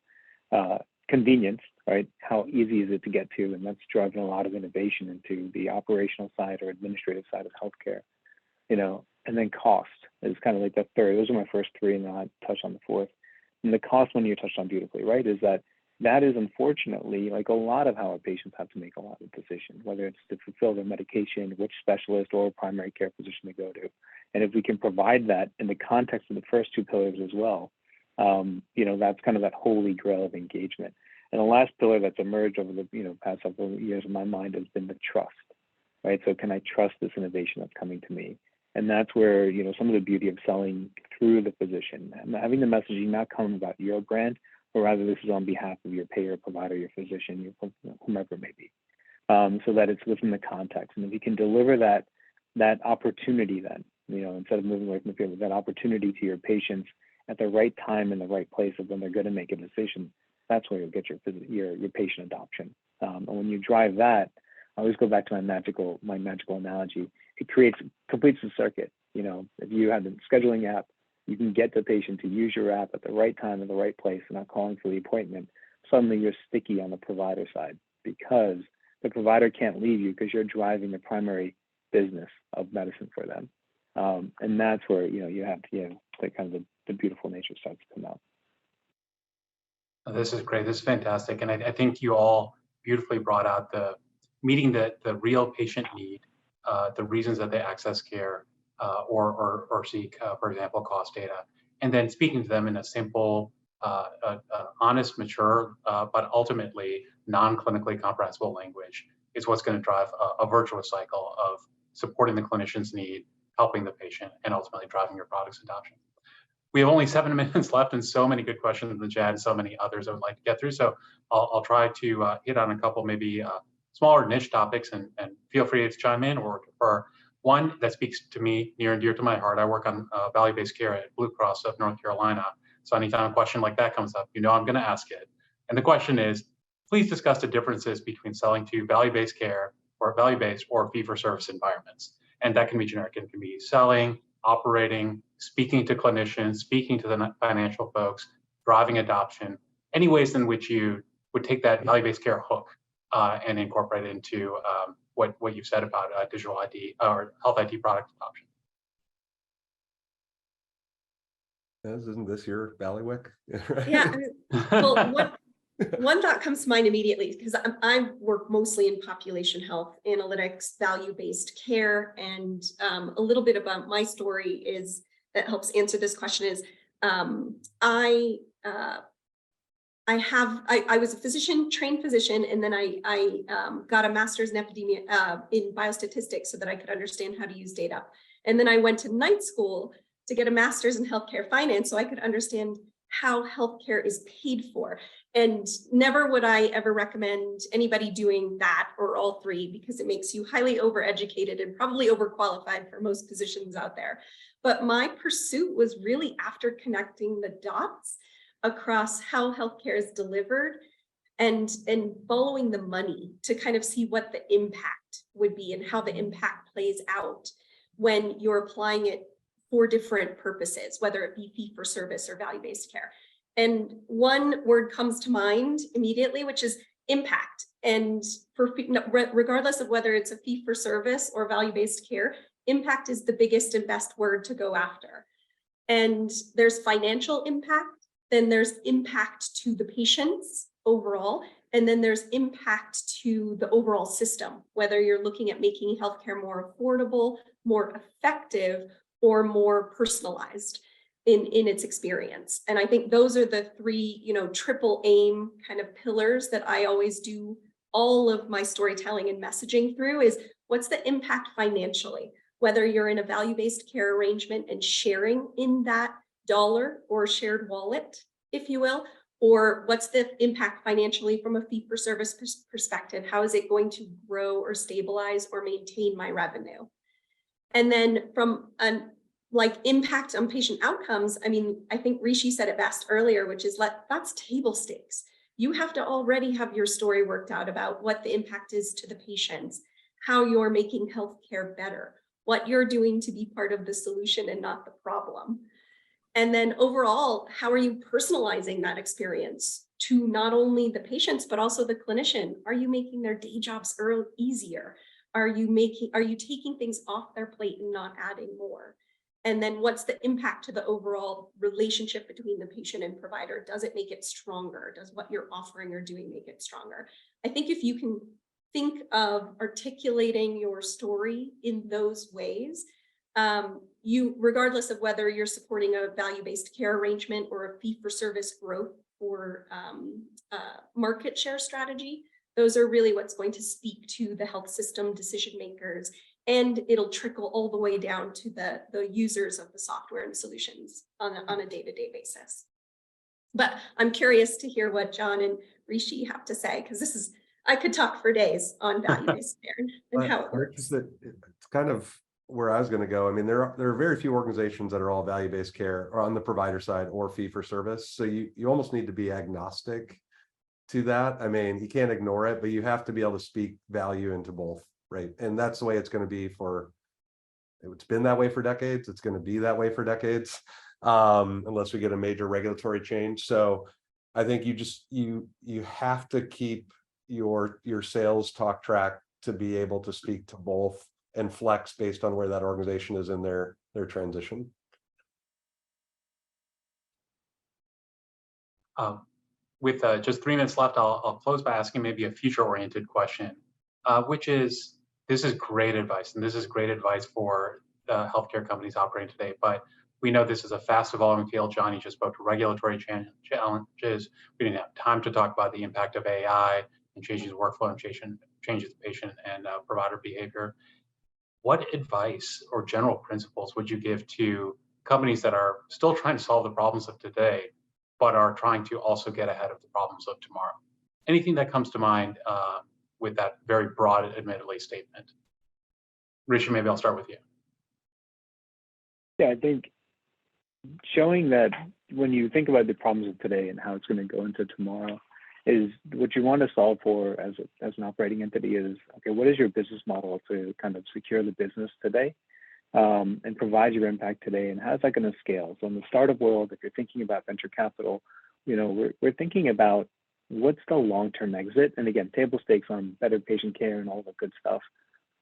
Convenience, right? How easy is it to get to? And that's driving a lot of innovation into the operational side or administrative side of healthcare. And then cost is kind of like the third. Those are my first 3, and then I'll touch on the 4th. And the cost one you touched on beautifully, right? Is that is unfortunately like a lot of how our patients have to make a lot of decisions, whether it's to fulfill their medication, which specialist or primary care physician to go to. And if we can provide that in the context of the first 2 pillars as well, that's kind of that holy grail of engagement. And the last pillar that's emerged over the past several years in my mind has been the trust, right? So can I trust this innovation that's coming to me? And that's where, some of the beauty of selling through the physician and having the messaging not come about your brand, but rather this is on behalf of your payer, provider, your physician, whomever it may be, so that it's within the context. And if you can deliver that opportunity, then, instead of moving away from the field, that opportunity to your patients at the right time and the right place of when they're going to make a decision, that's where you'll get your patient adoption. And when you drive that, I always go back to my magical analogy. It completes the circuit. If you have the scheduling app, you can get the patient to use your app at the right time in the right place and not calling for the appointment. Suddenly you're sticky on the provider side, because the provider can't leave you because you're driving the primary business of medicine for them. And that's where, you have the kind of the beautiful nature starts to come out. This is great. This is fantastic. And I think you all beautifully brought out the meeting the real patient need, the reasons that they access care or seek, for example, cost data, and then speaking to them in a simple, honest, mature, but ultimately non-clinically comprehensible language is what's going to drive a virtuous cycle of supporting the clinician's need, helping the patient, and ultimately driving your product's adoption. We have only 7 minutes left and so many good questions in the chat and so many others I would like to get through. So I'll try to hit on a couple maybe smaller niche topics and feel free to chime in or for one that speaks to me near and dear to my heart. I work on value-based care at Blue Cross of North Carolina. So anytime a question like that comes up, I'm going to ask it. And the question is, please discuss the differences between selling to value-based care or value-based or fee-for-service environments. And that can be generic. It can be selling, operating, speaking to clinicians, speaking to the financial folks, driving adoption, any ways in which you would take that value-based care hook and incorporate it into what you've said about digital ID or health ID product adoption. Isn't this your Ballywick? Yeah, well, one thought comes to mind immediately because I work mostly in population health analytics, value-based care, and a little bit about my story is that helps answer this question is I was a physician, trained physician, and then I got a master's in in biostatistics so that I could understand how to use data. And then I went to night school to get a master's in healthcare finance so I could understand how healthcare is paid for. And never would I ever recommend anybody doing that or all three because it makes you highly overeducated and probably overqualified for most positions out there. But my pursuit was really after connecting the dots across how healthcare is delivered and following the money to kind of see what the impact would be and how the impact plays out when you're applying it for different purposes, whether it be fee for service or value-based care. And one word comes to mind immediately, which is impact. And regardless of whether it's a fee for service or value-based care, impact is the biggest and best word to go after. And there's financial impact, then there's impact to the patients overall, and then there's impact to the overall system, whether you're looking at making healthcare more affordable, more effective, or more personalized in its experience. And I think those are the three, triple aim kind of pillars that I always do all of my storytelling and messaging through is what's the impact financially, whether you're in a value-based care arrangement and sharing in that dollar or shared wallet, if you will, or what's the impact financially from a fee-for-service perspective? How is it going to grow or stabilize or maintain my revenue? And then from an impact on patient outcomes, I think Rishi said it best earlier, which is that's table stakes. You have to already have your story worked out about what the impact is to the patients, how you're making healthcare better, what you're doing to be part of the solution and not the problem. And then overall, how are you personalizing that experience to not only the patients, but also the clinician? Are you making their day jobs easier? Are you taking things off their plate and not adding more? And then what's the impact to the overall relationship between the patient and provider? Does it make it stronger? Does what you're offering or doing make it stronger? I think if you can think of articulating your story in those ways, regardless of whether you're supporting a value-based care arrangement or a fee-for-service growth or market share strategy, those are really what's going to speak to the health system decision makers, and it'll trickle all the way down to the users of the software and solutions on a day-to-day basis. But I'm curious to hear what John and Rishi have to say, because I could talk for days on value-based care and how it works. It's kind of where I was going to go. There are very few organizations that are all value-based care or on the provider side or fee for service. So you almost need to be agnostic to that. You can't ignore it, but you have to be able to speak value into both, right? And that's the way it's going to be it's been that way for decades. It's going to be that way for decades, unless we get a major regulatory change. So I think you have to keep your sales talk track to be able to speak to both and flex based on where that organization is in their transition. With just 3 minutes left, I'll close by asking maybe a future-oriented question, which is, this is great advice, and this is great advice for healthcare companies operating today, but we know this is a fast-evolving field. Johnny just spoke to regulatory challenges. We didn't have time to talk about the impact of AI and changes workflow and changes patient and provider behavior. What advice or general principles would you give to companies that are still trying to solve the problems of today, but are trying to also get ahead of the problems of tomorrow? Anything that comes to mind with that very broad, admittedly, statement? Rishi, maybe I'll start with you. Yeah, I think showing that when you think about the problems of today and how it's going to go into tomorrow, is what you want to solve for as an operating entity is, okay, what is your business model to kind of secure the business today and provide your impact today, and how's that going to scale? So in the startup world, if you're thinking about venture capital, we're thinking about what's the long-term exit, and again, table stakes on better patient care and all the good stuff.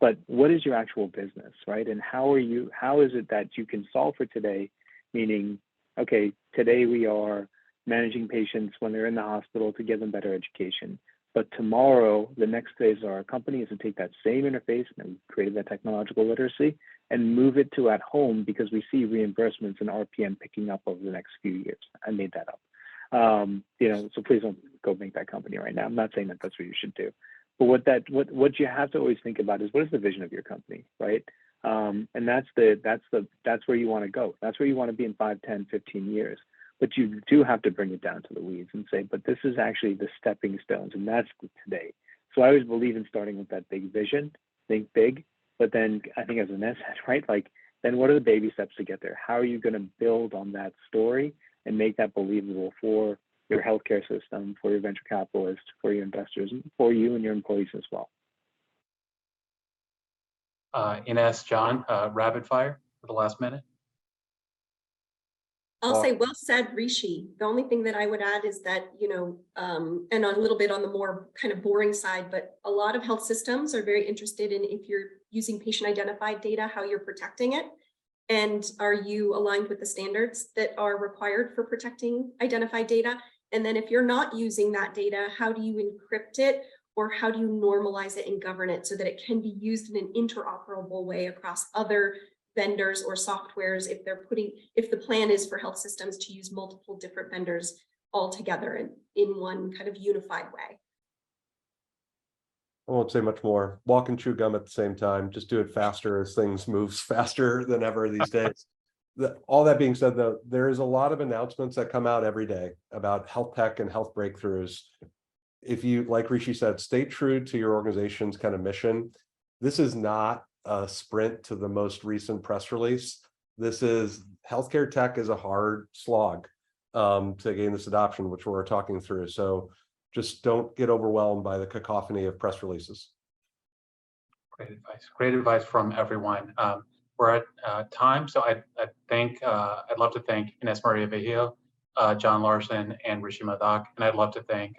But what is your actual business, right? And how is it that you can solve for today? Meaning, okay, today we are managing patients when they're in the hospital to give them better education. But tomorrow, the next phase of our company is to take that same interface, and we created that technological literacy, and move it to at home, because we see reimbursements and RPM picking up over the next few years. I made that up. So please don't go make that company right now. I'm not saying that that's what you should do. But what you have to always think about is, what is the vision of your company, right? And that's where you want to go. That's where you want to be in 5, 10, 15 years. But you do have to bring it down to the weeds and say, but this is actually the stepping stones, and that's today. So I always believe in starting with that big vision, think big, but then I think as Ines said, right, then what are the baby steps to get there? How are you going to build on that story and make that believable for your healthcare system, for your venture capitalists, for your investors, and for you and your employees as well? Ines, John, rapid fire for the last minute. I'll say well said, Rishi. The only thing that I would add is that, and a little bit on the more kind of boring side, but a lot of health systems are very interested in, if you're using patient identified data, how you're protecting it. And are you aligned with the standards that are required for protecting identified data? And then if you're not using that data, how do you encrypt it, or how do you normalize it and govern it so that it can be used in an interoperable way across other vendors or softwares, if the plan is for health systems to use multiple different vendors all together in one kind of unified way? I won't say much more. Walk and chew gum at the same time. Just do it faster, as things moves faster than ever these days. All that being said, though, there is a lot of announcements that come out every day about health tech and health breakthroughs. If you, like Rishi said, stay true to your organization's kind of mission. This is not a sprint to the most recent press release. This is healthcare tech is a hard slog to gain this adoption, which we're talking through. So just don't get overwhelmed by the cacophony of press releases. Great advice. Great advice from everyone. We're at time, so I'd love to thank Ines Maria Vehil, John Larson, and Rishi Madhak, and I'd love to thank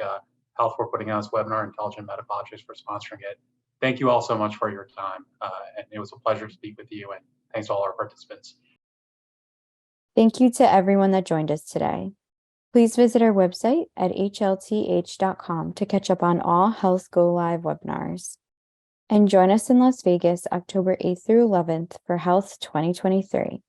Health for putting on this webinar, Intelligent Medical Objects for sponsoring it. Thank you all so much for your time, and it was a pleasure to speak with you, and thanks to all our participants. Thank you to everyone that joined us today. Please visit our website at hlth.com to catch up on all Health Go Live webinars. And join us in Las Vegas, October 8th through 11th for Health 2023.